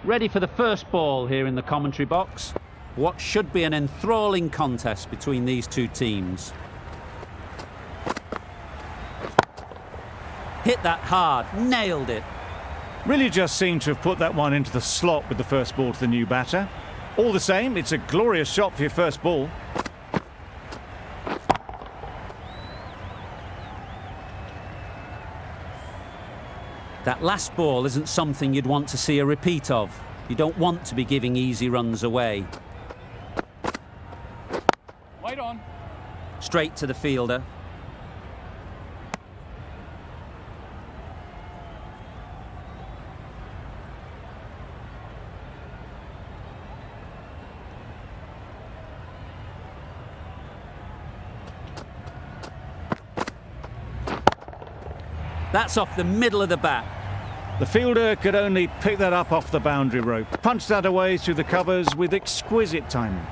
Ready for the first ball here in the commentary box. What should be an enthralling contest between these two teams. Hit that hard, nailed it. Really just seemed to have put that one into the slot with the first ball to the new batter. All the same, it's a glorious shot for your first ball. That last ball isn't something you'd want to see a repeat of. You don't want to be giving easy runs away. Wait on. Straight to the fielder. That's off the middle of the bat. The fielder could only pick that up off the boundary rope. Punched that away through the covers with exquisite timing.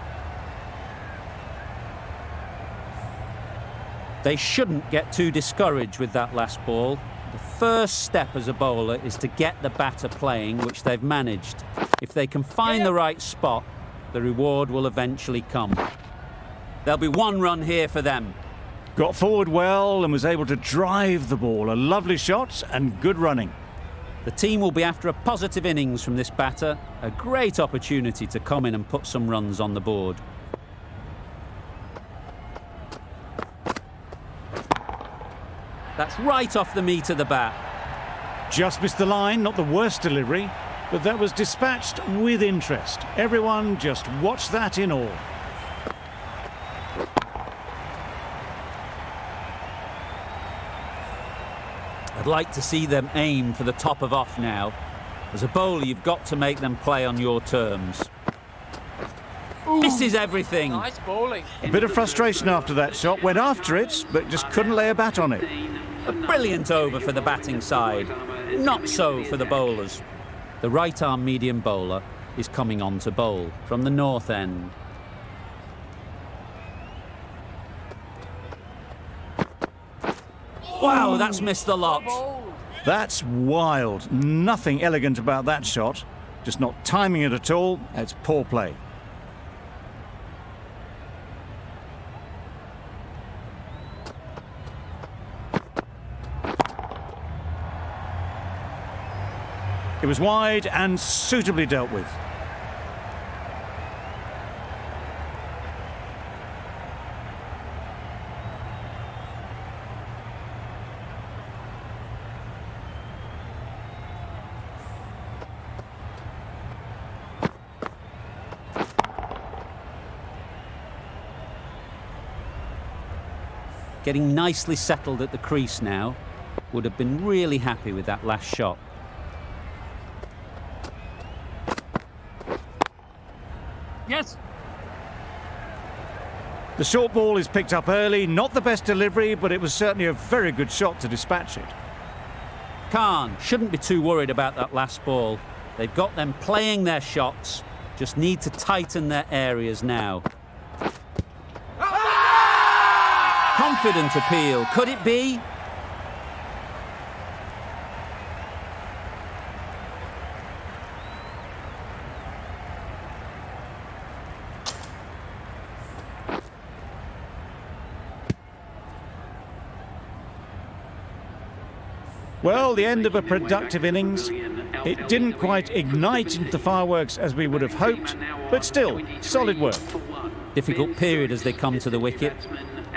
They shouldn't get too discouraged with that last ball. The first step as a bowler is to get the batter playing, which they've managed. If they can find the right spot, the reward will eventually come. There'll be one run here for them. Got forward well and was able to drive the ball. A lovely shot and good running. The team will be after a positive innings from this batter. A great opportunity to come in and put some runs on the board. That's right off the meat of the bat. Just missed the line, not the worst delivery, but that was dispatched with interest. Everyone just watched that in awe. I'd like to see them aim for the top of off now. As a bowler, you've got to make them play on your terms. Ooh. Misses everything. Nice bowling. A bit of frustration after that shot. Went after it, but just couldn't lay a bat on it. A brilliant over for the batting side. Not so for the bowlers. The right-arm medium bowler is coming on to bowl from the north end. Wow, that's missed the lot. That's wild. Nothing elegant about that shot. Just not timing it at all. It's poor play. It was wide and suitably dealt with. Getting nicely settled at the crease now. Would have been really happy with that last shot. Yes. The short ball is picked up early. Not the best delivery, but it was certainly a very good shot to dispatch it. Khan shouldn't be too worried about that last ball. They've got them playing their shots. Just need to tighten their areas now. Confident appeal. Could it be? Well, the end of a productive innings. It didn't quite ignite into the fireworks as we would have hoped, but still, solid work. Difficult period as they come to the wicket.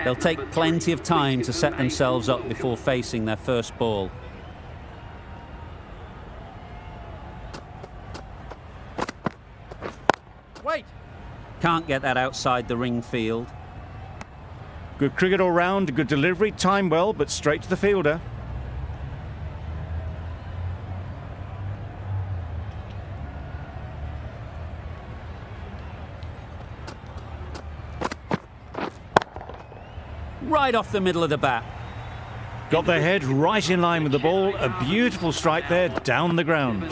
They'll take plenty of time to set themselves up before facing their first ball. Wait. Can't get that outside the ring field. Good cricket all round, good delivery, timed well, but straight to the fielder. Right off the middle of the bat. Got their head right in line with the ball. A beautiful strike there, down the ground.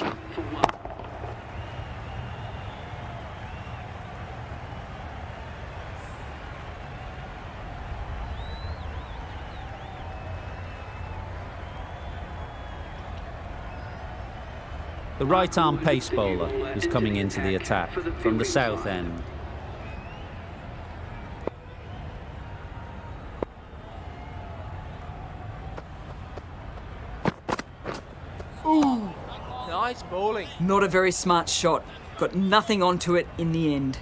The right-arm pace bowler is coming into the attack from the south end. Ooh, nice bowling. Not a very smart shot. Got nothing onto it in the end.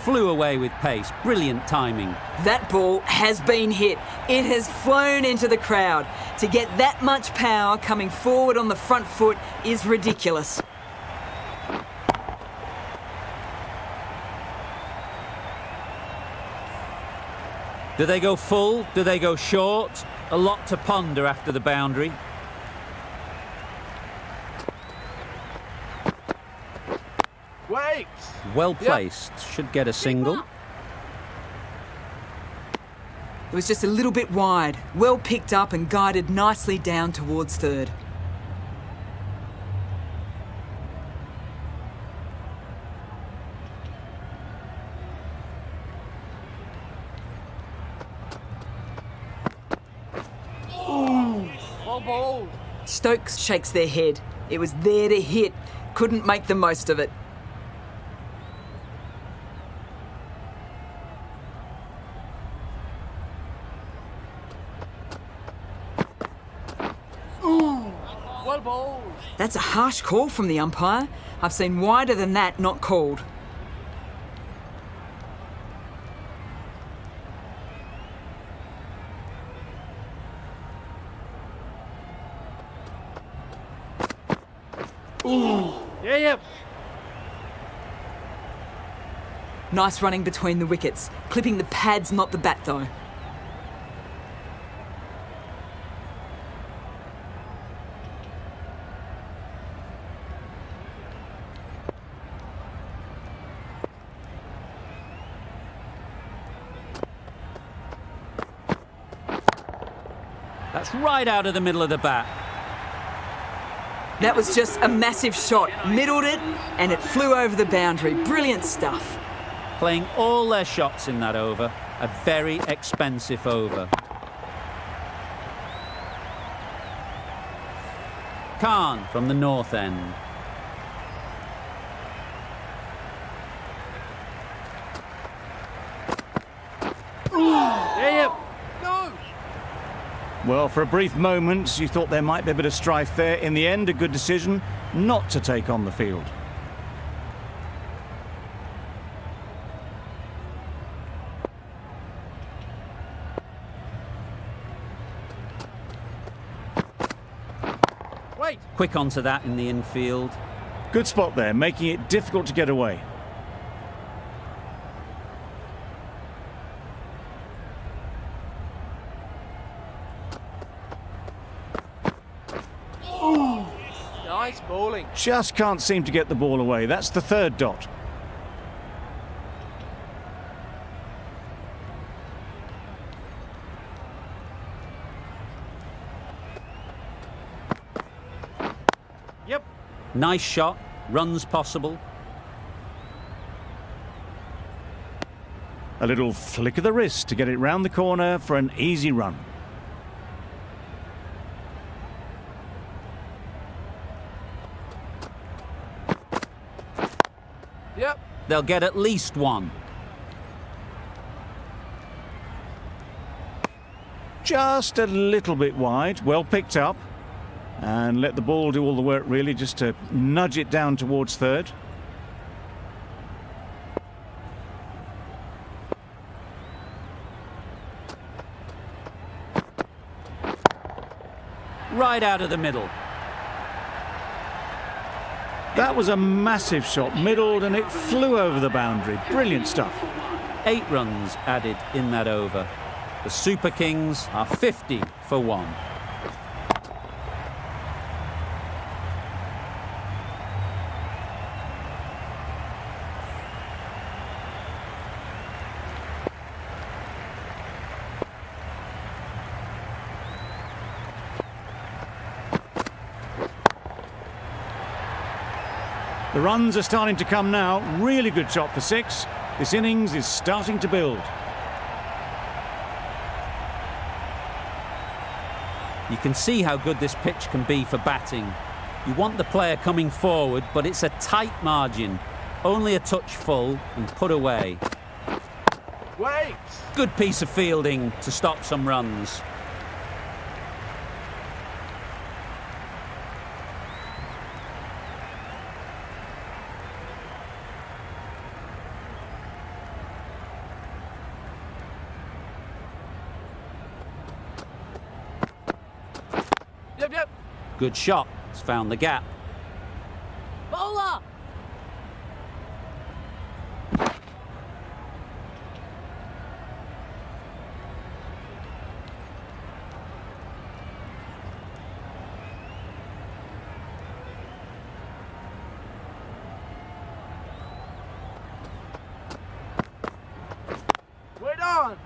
Flew away with pace. Brilliant timing. That ball has been hit. It has flown into the crowd. To get that much power coming forward on the front foot is ridiculous. Do they go full? Do they go short? A lot to ponder after the boundary. Wait. Well placed. Should get a single. It was just a little bit wide. Well picked up and guided nicely down towards third. Well bowled. Stokes shakes their head. It was there to hit. Couldn't make the most of it. Well bowled. That's a harsh call from the umpire. I've seen wider than that not called. Yeah. Nice running between the wickets. Clipping the pads, not the bat though. That's right out of the middle of the bat. That was just a massive shot. Middled it and it flew over the boundary. Brilliant stuff. Playing all their shots in that over. A very expensive over. Khan from the north end. Yeah. No. Well, for a brief moment, you thought there might be a bit of strife there. In the end, a good decision not to take on the field. Wait. Quick onto that in the infield. Good spot there, making it difficult to get away. Nice bowling. Just can't seem to get the ball away. That's the third dot. Yep. Nice shot. Runs possible. A little flick of the wrist to get it round the corner for an easy run. Yep. They'll get at least one. Just a little bit wide, well picked up. And let the ball do all the work really, just to nudge it down towards third. Right out of the middle. That was a massive shot, middled, and it flew over the boundary. Brilliant stuff. 8 runs added in that over. The Super Kings are 50 for 1. The runs are starting to come now. Really good shot for 6. This innings is starting to build. You can see how good this pitch can be for batting. You want the player coming forward, but it's a tight margin. Only a touch full and put away. Wait! Good piece of fielding to stop some runs. Yep. Good shot. It's found the gap. Bowler! Wait on!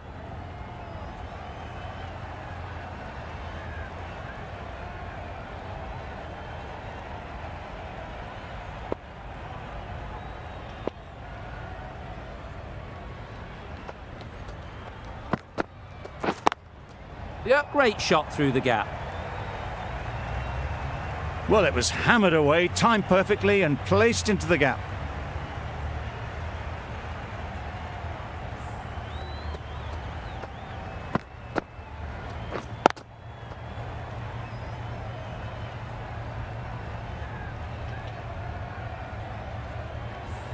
Yep. Great shot through the gap. Well, it was hammered away, timed perfectly and placed into the gap.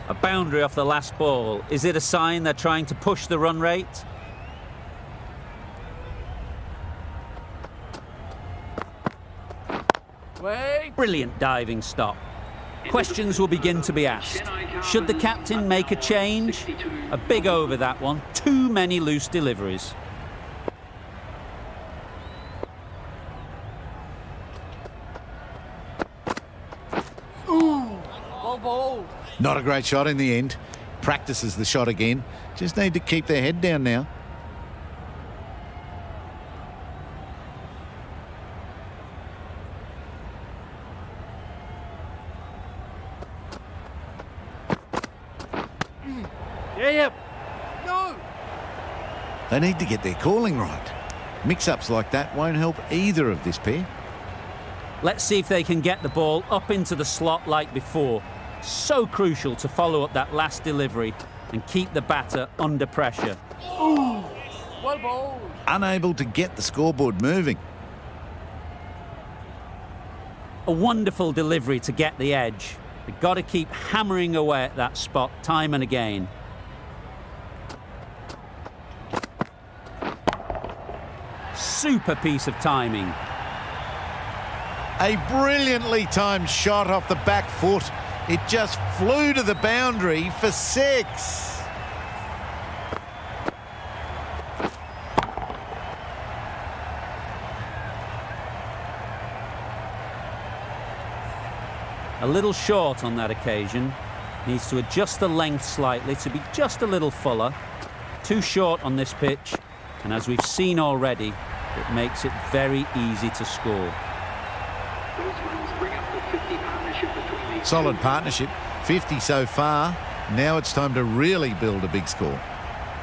A boundary off the last ball. Is it a sign they're trying to push the run rate? Wait! Brilliant diving stop. Questions will begin to be asked. Should the captain make a change? A big over that one. Too many loose deliveries. Well bowled. Not a great shot in the end. Practices the shot again. Just need to keep their head down now. Yep. No! They need to get their calling right. Mix-ups like that won't help either of this pair. Let's see if they can get the ball up into the slot like before. So crucial to follow up that last delivery and keep the batter under pressure. Well bowled. Unable to get the scoreboard moving. A wonderful delivery to get the edge. They've got to keep hammering away at that spot time and again. Super piece of timing. A brilliantly timed shot off the back foot. It just flew to the boundary for 6. A little short on that occasion. Needs to adjust the length slightly to be just a little fuller. Too short on this pitch, and as we've seen already, it makes it very easy to score. Solid partnership. 50 so far. Now it's time to really build a big score.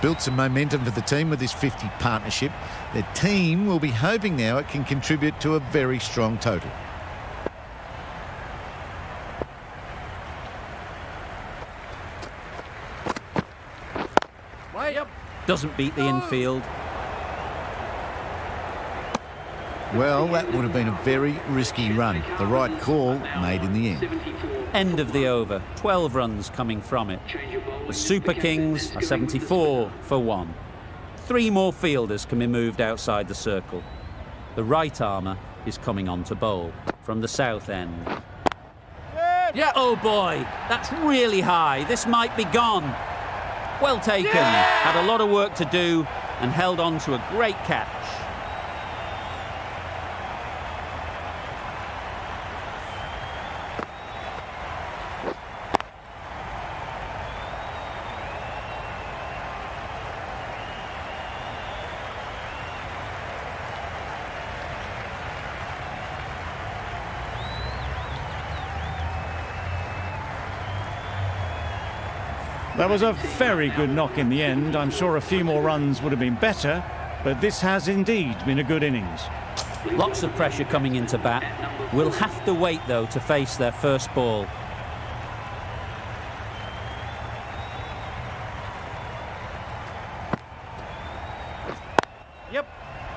Built some momentum for the team with this 50 partnership. Their team will be hoping now it can contribute to a very strong total. Way up. Doesn't beat the infield. Well, that would have been a very risky run. The right call made in the end. End of the over. 12 runs coming from it. The Super Kings are 74 for 1. 3 more fielders can be moved outside the circle. The right armour is coming on to bowl from the south end. Yeah. Oh boy, that's really high. This might be gone. Well taken. Had a lot of work to do and held on to a great catch. That was a very good knock in the end. I'm sure a few more runs would have been better, but this has indeed been a good innings. Lots of pressure coming into bat. We'll have to wait, though, to face their first ball. Yep.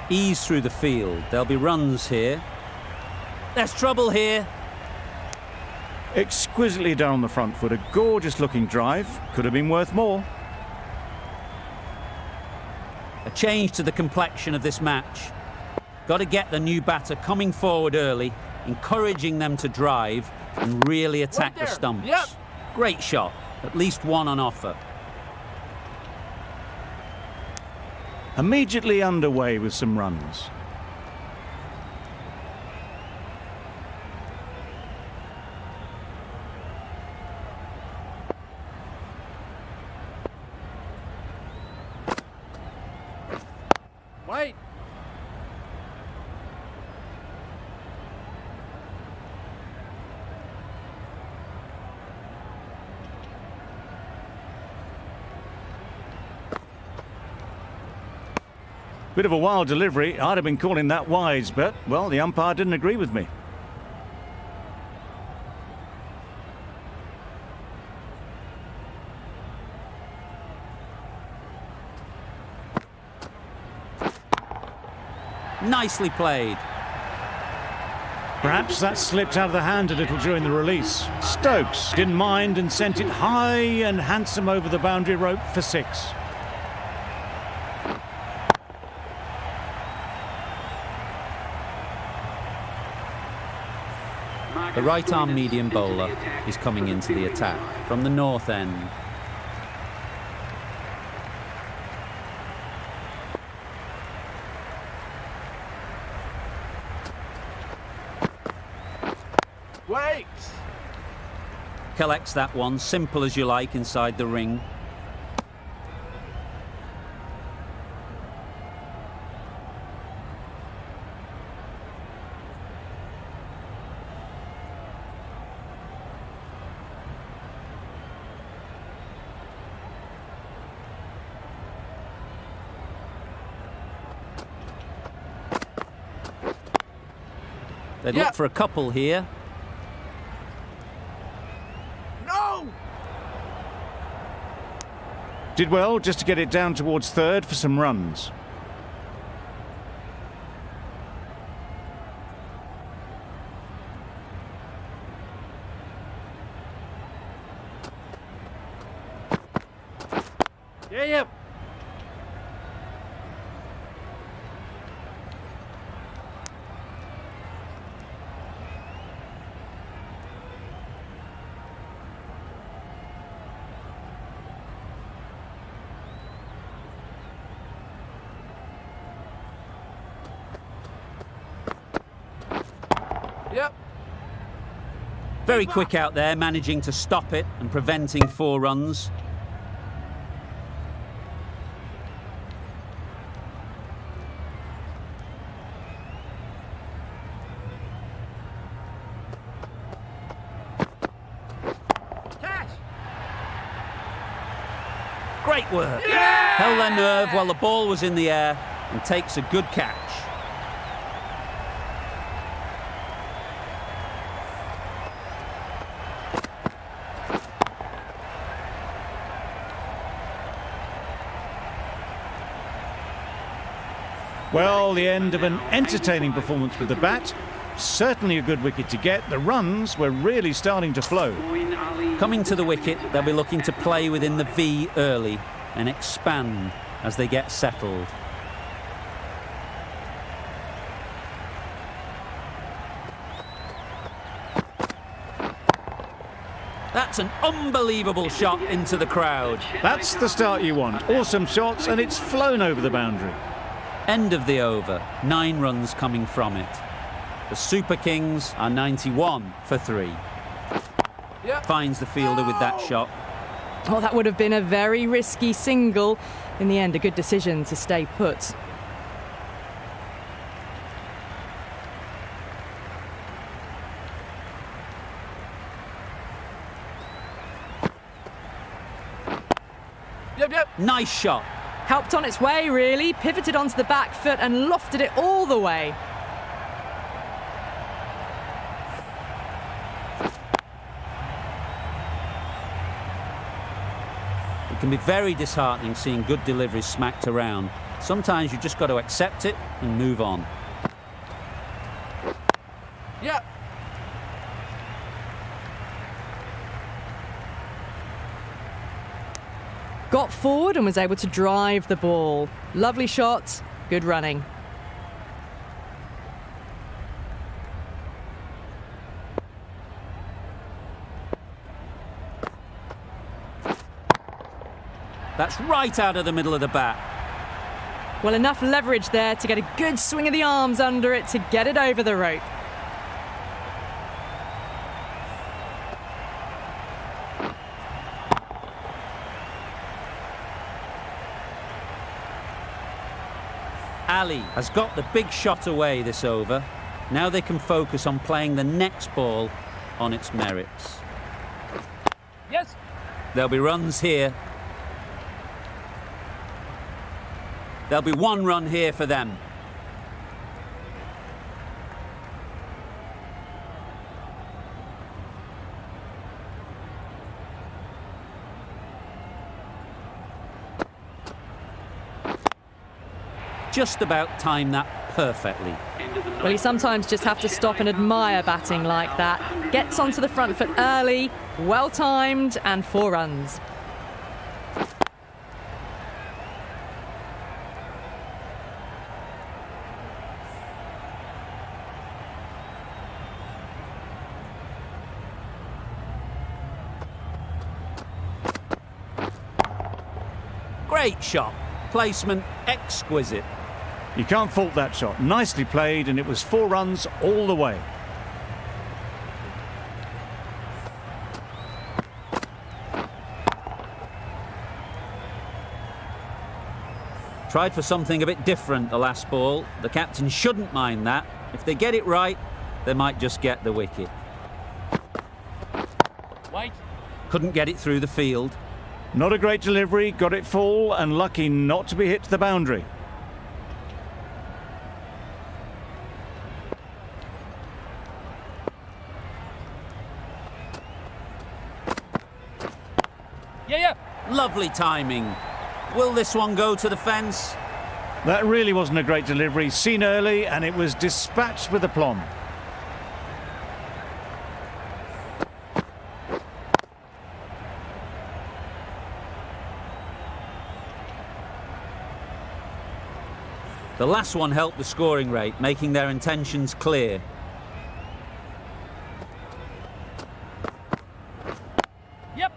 Ease through the field. There'll be runs here. There's trouble here. Exquisitely done on the front foot. A gorgeous looking drive. Could have been worth more. A change to the complexion of this match. Got to get the new batter coming forward early, encouraging them to drive and really attack the stumps. Yep. Great shot. At least one on offer. Immediately underway with some runs. Wait. Bit of a wild delivery. I'd have been calling that wise, but, well, the umpire didn't agree with me. Nicely played. Perhaps that slipped out of the hand a little during the release. Stokes didn't mind and sent it high and handsome over the boundary rope for 6. The right-arm medium bowler is coming into the attack from the north end. Wait. Collects that one, simple as you like, inside the ring. They'd look for a couple here. No. Did well just to get it down towards third for some runs. Yep. Yep. Very quick out there, managing to stop it and preventing 4 runs. Catch. Great work. Yeah! Held their nerve while the ball was in the air and takes a good catch. Well, the end of an entertaining performance with the bat. Certainly a good wicket to get. The runs were really starting to flow. Coming to the wicket, they'll be looking to play within the V early and expand as they get settled. That's an unbelievable shot into the crowd. That's the start you want. Awesome shots, and it's flown over the boundary. End of the over. 9 runs coming from it. The Super Kings are 91 for 3. Yep. Finds the fielder with that shot. Well, that would have been a very risky single. In the end, a good decision to stay put. Yep. Nice shot. Helped on its way, really. Pivoted onto the back foot and lofted it all the way. It can be very disheartening seeing good deliveries smacked around. Sometimes you just got to accept it and move on. Yeah. Got forward and was able to drive the ball. Lovely shot, good running. That's right out of the middle of the bat. Well, enough leverage there to get a good swing of the arms under it to get it over the rope. Ali has got the big shot away this over. Now they can focus on playing the next ball on its merits. Yes. There'll be runs here. There'll be one run here for them. Just about timed that perfectly. Well, you sometimes just have to stop and admire batting like that. Gets onto the front foot early, well timed, and 4 runs. Great shot. Placement exquisite. You can't fault that shot. Nicely played, and it was 4 runs all the way. Tried for something a bit different the last ball. The captain shouldn't mind that. If they get it right, they might just get the wicket. Wait. Couldn't get it through the field. Not a great delivery, got it full, and lucky not to be hit to the boundary. Yeah. Lovely timing. Will this one go to the fence? That really wasn't a great delivery, seen early, and it was dispatched with aplomb. The last one helped the scoring rate, making their intentions clear. Yep.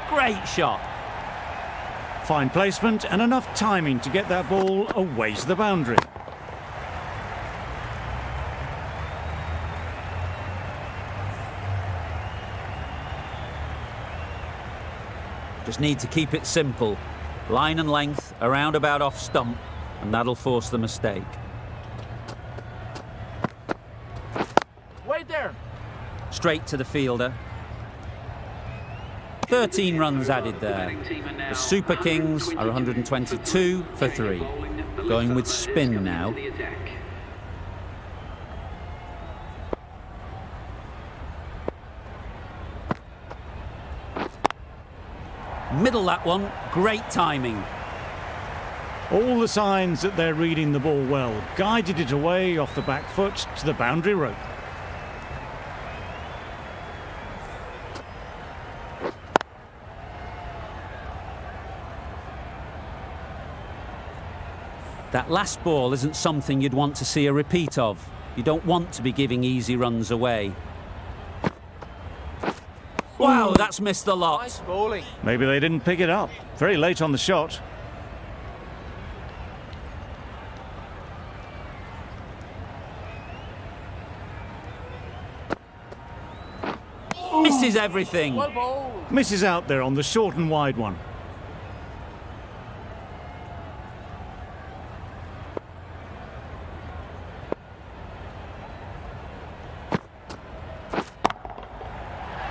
Great shot. Fine placement and enough timing to get that ball away to the boundary. Just need to keep it simple. Line and length, around about off stump, and that'll force the mistake. Wait there. Straight to the fielder. 13 runs added there. The Super Kings are 122 for 3. Going with spin now. Middle that one, great timing. All the signs that they're reading the ball well. Guided it away off the back foot to the boundary rope. That last ball isn't something you'd want to see a repeat of. You don't want to be giving easy runs away. Wow, that's missed the lot. Nice bowling. Maybe they didn't pick it up. Very late on the shot. Misses everything. Well bowled. Misses out there on the short and wide one.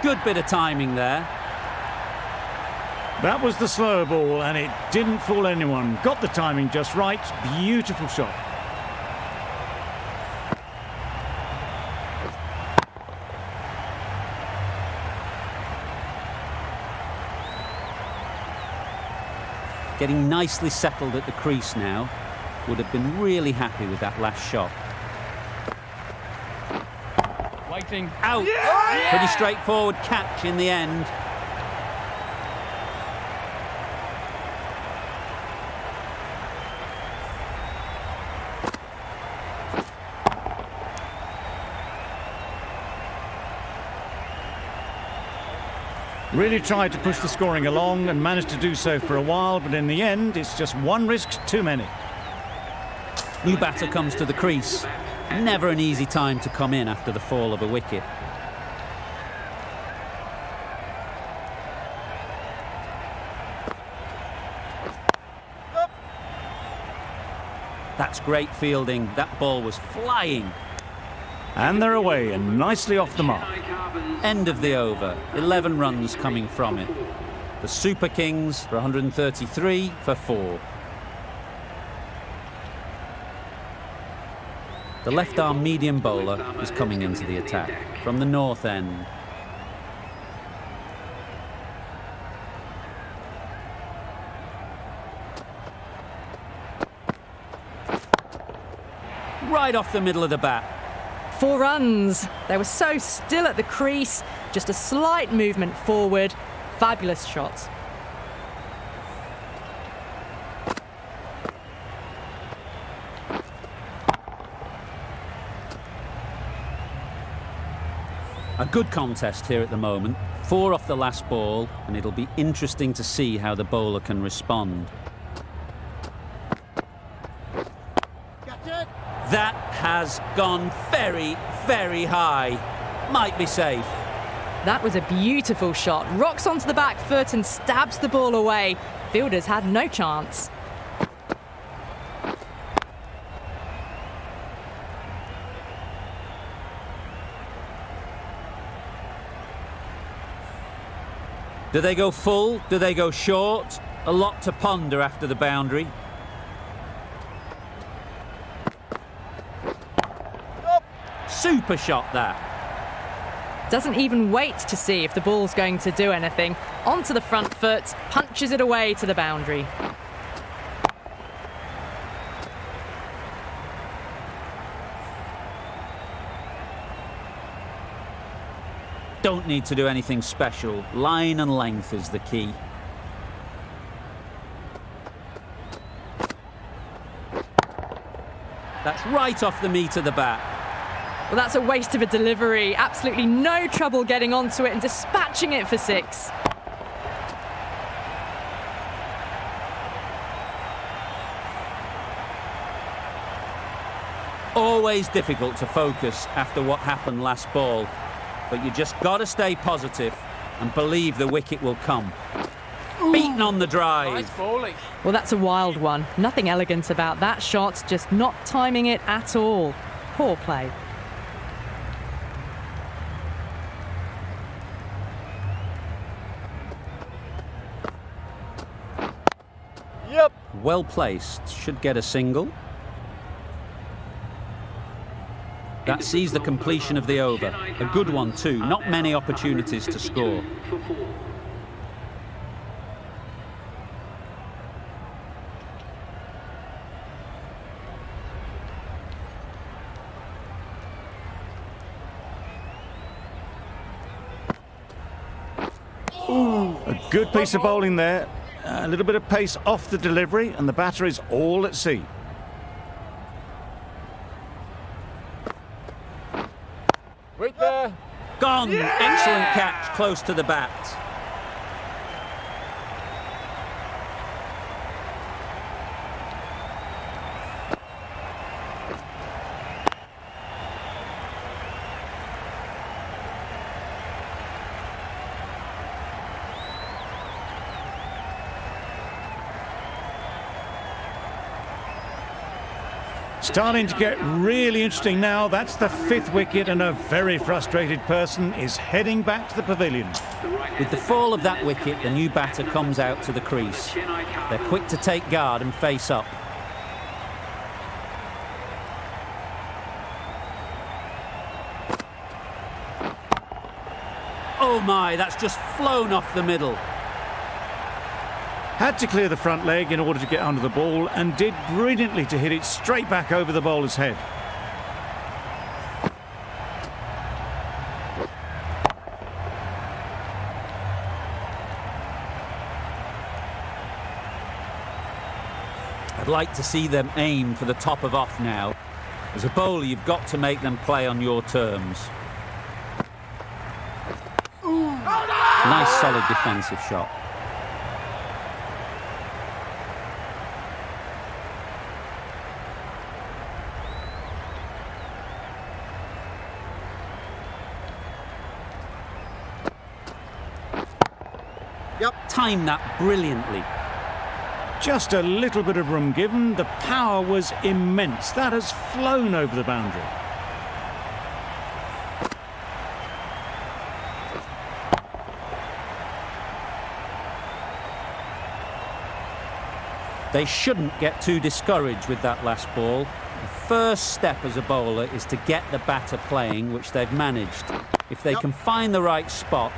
Good bit of timing there. That was the slower ball and it didn't fool anyone. Got the timing just right. Beautiful shot. Getting nicely settled at the crease now. Would have been really happy with that last shot. Lighting. Out. Pretty straightforward catch in the end. Really tried to push the scoring along and managed to do so for a while, but in the end, it's just one risk too many. New batter comes to the crease. Never an easy time to come in after the fall of a wicket. That's great fielding. That ball was flying. And they're away and nicely off the mark. End of the over. 11 runs coming from it. The Super Kings for 133 for 4. The left-arm medium bowler is coming into the attack from the north end. Right off the middle of the bat. 4 runs. They were so still at the crease. Just a slight movement forward. Fabulous shot. A good contest here at the moment. 4 off the last ball, and it'll be interesting to see how the bowler can respond. That has gone very, very high. Might be safe. That was a beautiful shot. Rocks onto the back foot and stabs the ball away. Fielders had no chance. Do they go full? Do they go short? A lot to ponder after the boundary. Super shot that. Doesn't even wait to see if the ball's going to do anything. Onto the front foot, punches it away to the boundary. Don't need to do anything special. Line and length is the key. That's right off the meat of the bat. Well, that's a waste of a delivery. Absolutely no trouble getting onto it and dispatching it for 6. Always difficult to focus after what happened last ball, but you just got to stay positive and believe the wicket will come. Beaten on the drive. Nice bowling. Well, that's a wild one. Nothing elegant about that shot, just not timing it at all. Poor play. Yep. Well placed, should get a single. That sees the completion of the over. A good one too, not many opportunities to score. A good piece of bowling there. A little bit of pace off the delivery and the batter is all at sea. Right there. Gone! Excellent catch, close to the bat. Starting to get really interesting now. That's the 5th wicket, and a very frustrated person is heading back to the pavilion. With the fall of that wicket, the new batter comes out to the crease. They're quick to take guard and face up. Oh my, that's just flown off the middle. Had to clear the front leg in order to get under the ball, and did brilliantly to hit it straight back over the bowler's head. I'd like to see them aim for the top of off now. As a bowler, you've got to make them play on your terms. Nice solid defensive shot. Timed that brilliantly. Just a little bit of room given. The power was immense. That has flown over the boundary. They shouldn't get too discouraged with that last ball. The first step as a bowler is to get the batter playing, which they've managed. If they can find the right spot,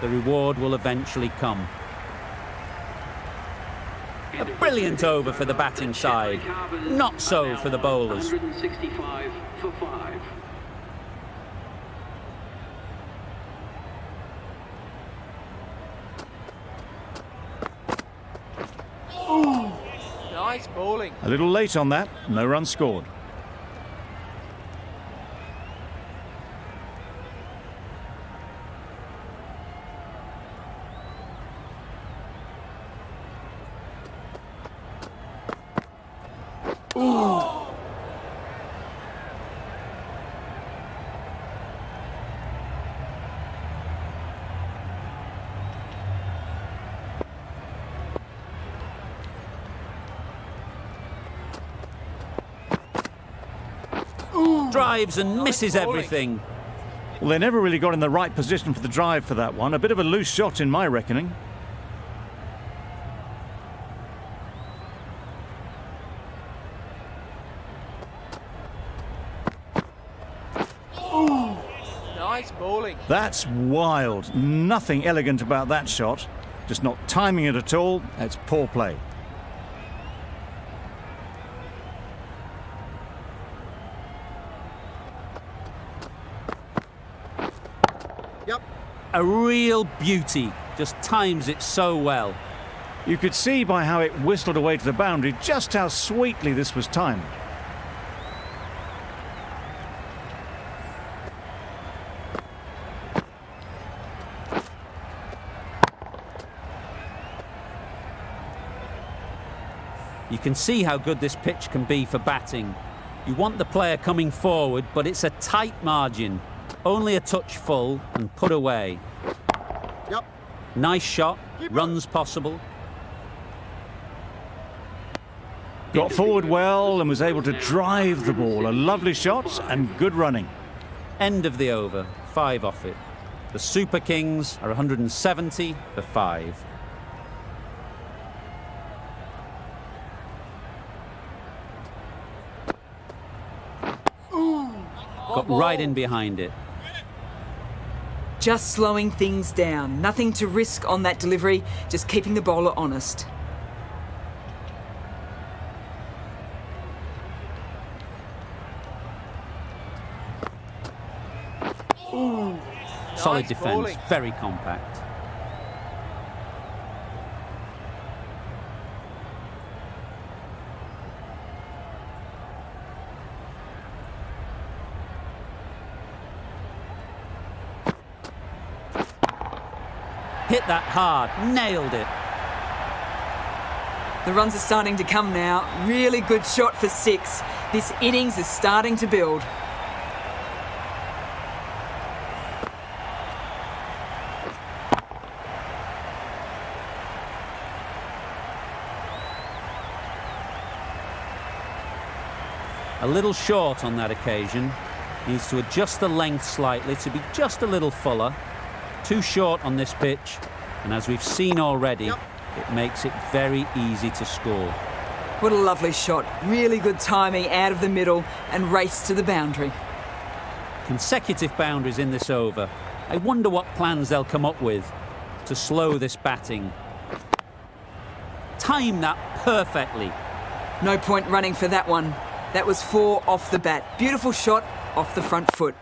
the reward will eventually come. A brilliant over for the batting side. Not so for the bowlers. 165 for 5. Nice bowling. A little late on that. No run scored. Drives and misses everything. Well, they never really got in the right position for the drive for that one. A bit of a loose shot in my reckoning. Nice bowling. That's wild. Nothing elegant about that shot. Just not timing it at all. It's poor play. A real beauty. Just times it so well. You could see by how it whistled away to the boundary just how sweetly this was timed. You can see how good this pitch can be for batting. You want the player coming forward, but it's a tight margin. Only a touch full and put away. Nice shot, runs possible. Got forward well and was able to drive the ball. A lovely shot and good running. End of the over, 5 off it. The Super Kings are 170 for 5. Got right in behind it. Just slowing things down. Nothing to risk on that delivery, just keeping the bowler honest. Solid Nice defence, bowling. very compact. Hit that hard, nailed it. The runs are starting to come now. Really good shot for 6. This innings is starting to build. A little short on that occasion. Needs to adjust the length slightly to be just a little fuller. Too short on this pitch, and as we've seen already, it makes it very easy to score. What a lovely shot. Really good timing out of the middle and race to the boundary. Consecutive boundaries in this over. I wonder what plans they'll come up with to slow this batting. Time that perfectly. No point running for that one. That was 4 off the bat. Beautiful shot off the front foot.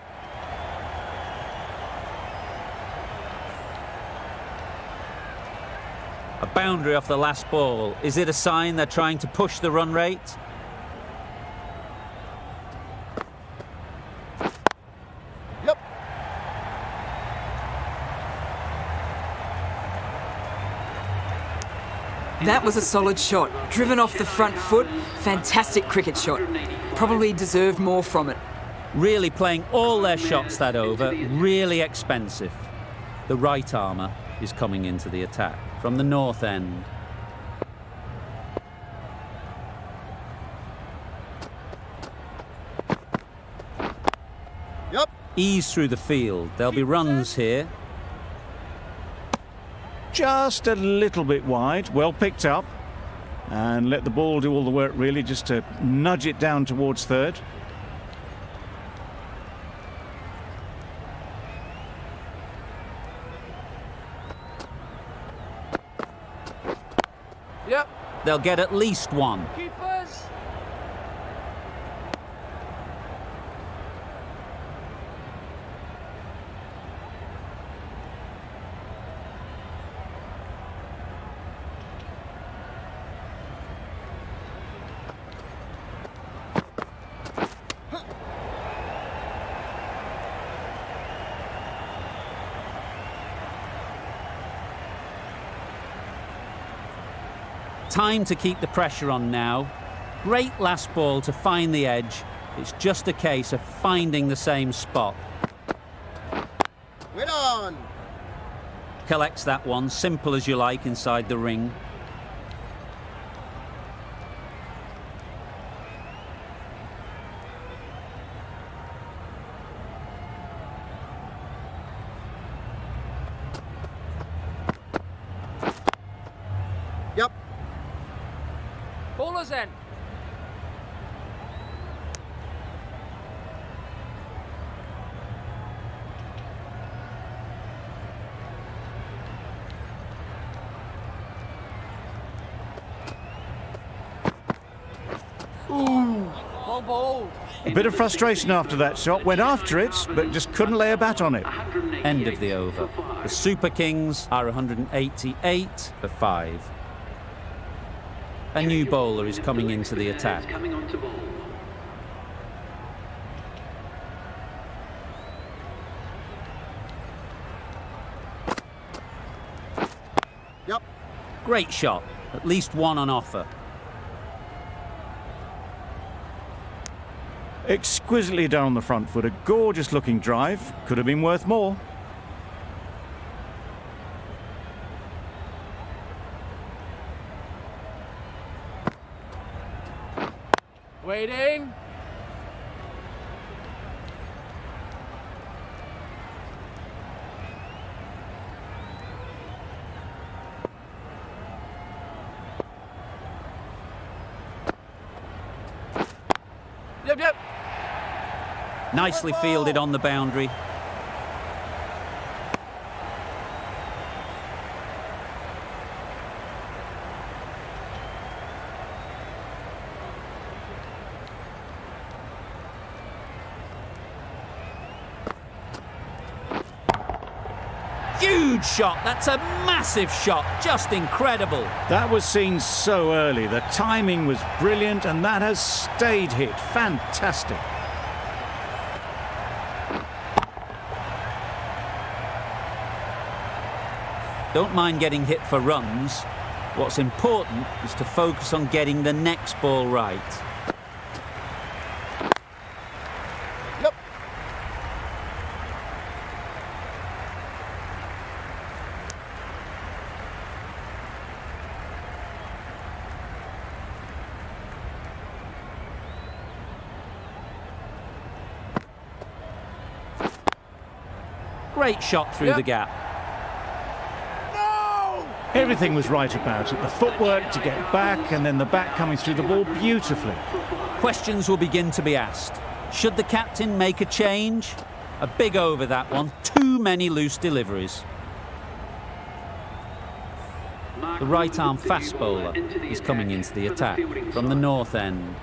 A boundary off the last ball. Is it a sign they're trying to push the run rate? Yep. That was a solid shot. Driven off the front foot. Fantastic cricket shot. Probably deserved more from it. Really playing all their shots that over. Really expensive. The right armour is coming into the attack from the north end. Yep. Ease through the field. There'll be runs here. Just a little bit wide, well picked up. And let the ball do all the work really, just to nudge it down towards third. Yep. They'll get at least one. Keepers. Time to keep the pressure on now. Great last ball to find the edge. It's just a case of finding the same spot. Wait on. Collects that one, simple as you like, inside the ring. Yep. Bowler's end. Ooh, well bowled. A bit of frustration after that shot. Went after it, but just couldn't lay a bat on it. End of the over. The Super Kings are 188 for 5. A new bowler is coming into the attack. Coming on to bowl. Yep. Great shot. At least one on offer. Exquisitely done on the front foot. A gorgeous looking drive. Could have been worth more. Waiting. Yep. Nicely fielded on the boundary. Huge shot. That's a massive shot. Just incredible. That was seen so early. The timing was brilliant, and that has stayed hit. Fantastic. Don't mind getting hit for runs. What's important is to focus on getting the next ball right. Yep. Great shot through the gap. Everything was right about it. The footwork to get back and then the bat coming through the ball beautifully. Questions will begin to be asked. Should the captain make a change? A big over that one. Too many loose deliveries. The right-arm fast bowler is coming into the attack from the north end.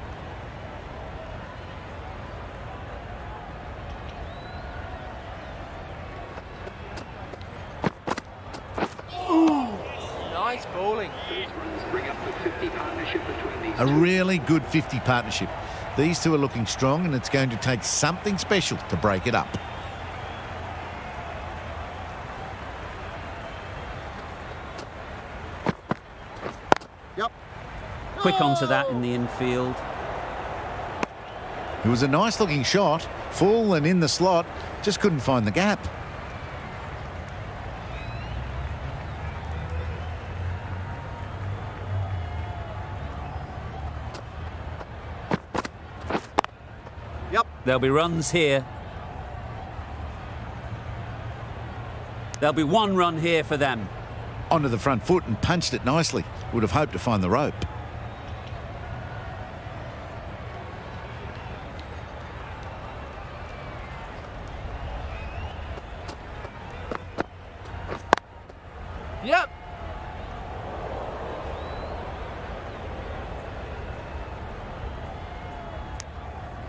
Nice bowling. A really good 50 partnership. These two are looking strong, and it's going to take something special to break it up. Yep. Quick onto that in the infield. It was a nice looking shot, full and in the slot, just couldn't find the gap. Yep. There'll be runs here. There'll be one run here for them. Onto the front foot and punched it nicely. Would have hoped to find the rope. Yep.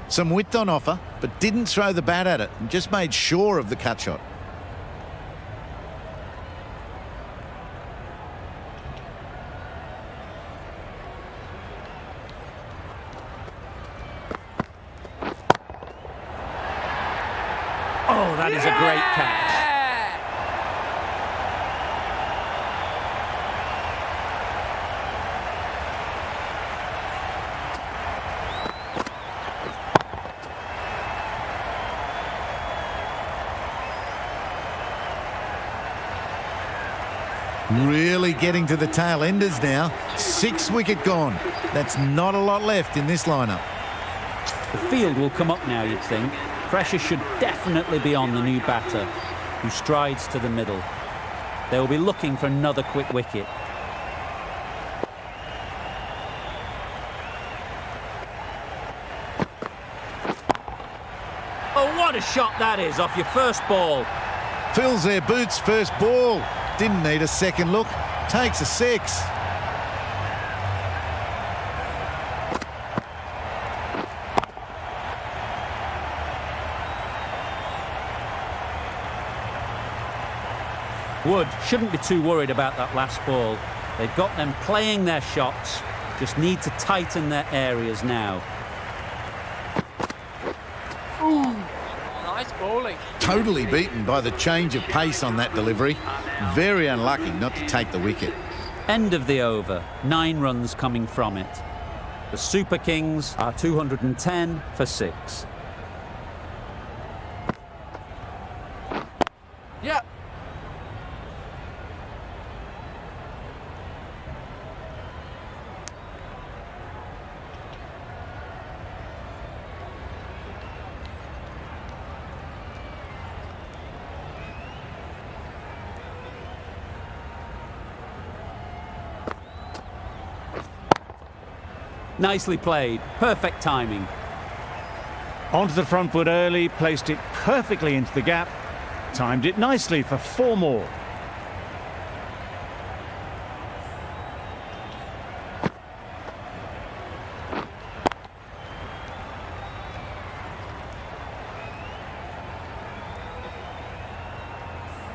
Some width on offer, but didn't throw the bat at it and just made sure of the cut shot. Oh, that is a great catch. Really getting to the tail enders now. 6 wicket gone. That's not a lot left in this lineup. The field will come up now, you'd think. Pressure should definitely be on the new batter, who strides to the middle. They will be looking for another quick wicket. Oh, what a shot that is off your first ball. Fills their boots, first ball. Didn't need a second look. Takes a 6. Wood shouldn't be too worried about that last ball. They've got them playing their shots, just need to tighten their areas now. Nice bowling. Totally beaten by the change of pace on that delivery. Very unlucky not to take the wicket. End of the over, 9 runs coming from it. The Super Kings are 210 for 6. Yep. Nicely played, perfect timing. Onto the front foot early, placed it perfectly into the gap, timed it nicely for 4 more.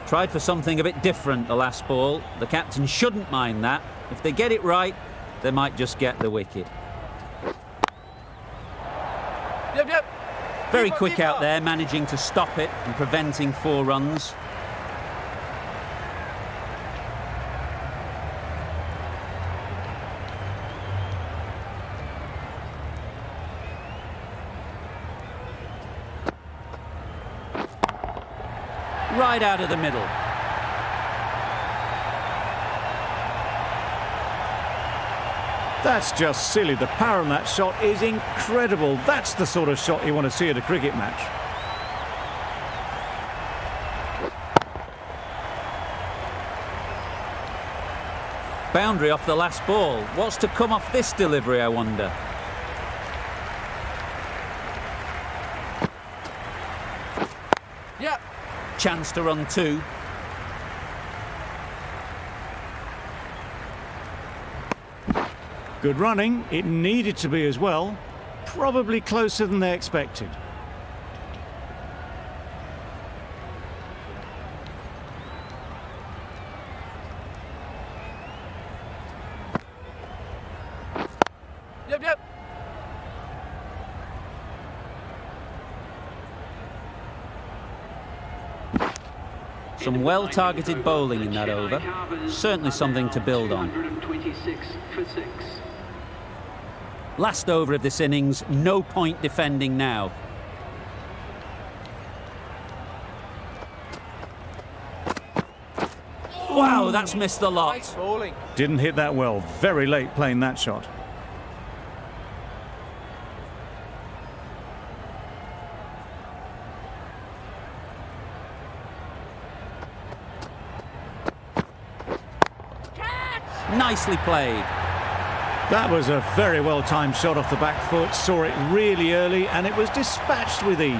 Tried for something a bit different the last ball. The captain shouldn't mind that. If they get it right, they might just get the wicket. Yep. Very quick out there, managing to stop it and preventing 4 runs. Right out of the middle. That's just silly. The power on that shot is incredible. That's the sort of shot you want to see at a cricket match. Boundary off the last ball. What's to come off this delivery, I wonder? Yep. Chance to run two. Good running. It needed to be as well. Probably closer than they expected. Yep, yep. Some well-targeted bowling in that over. Certainly something to build on. 226 for 6. Last over of this innings, no point defending now. Wow, that's missed the lot. Nice bowling. Didn't hit that well. Very late playing that shot. Nicely played. That was a very well-timed shot off the back foot. Saw it really early and it was dispatched with ease.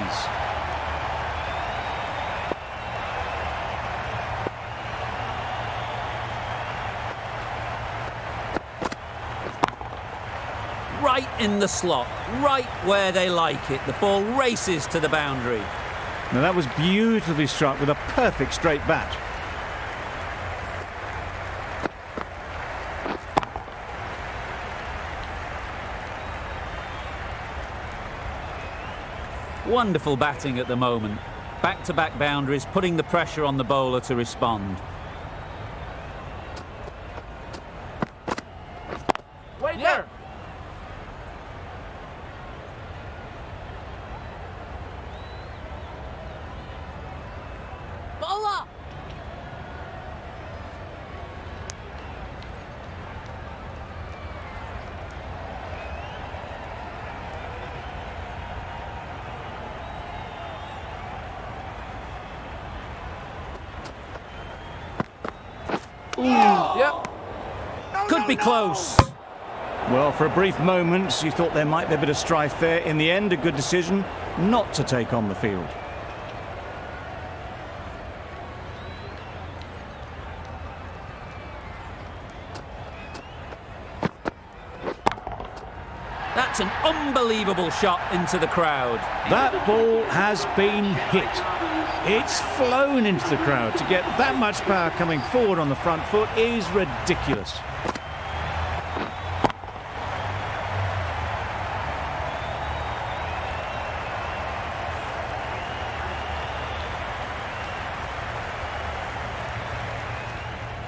Right in the slot, right where they like it. The ball races to the boundary. Now that was beautifully struck with a perfect straight bat. Wonderful batting at the moment. Back-to-back boundaries, putting the pressure on the bowler to respond. Wait there. Bowler. Yep. Could be close. Well, for a brief moment, you thought there might be a bit of strife there. In the end, a good decision not to take on the field. That's an unbelievable shot into the crowd. That ball has been hit. It's flown into the crowd. To get that much power coming forward on the front foot is ridiculous.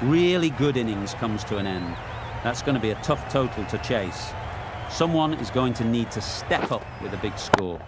Really good innings comes to an end. That's going to be a tough total to chase. Someone is going to need to step up with a big score.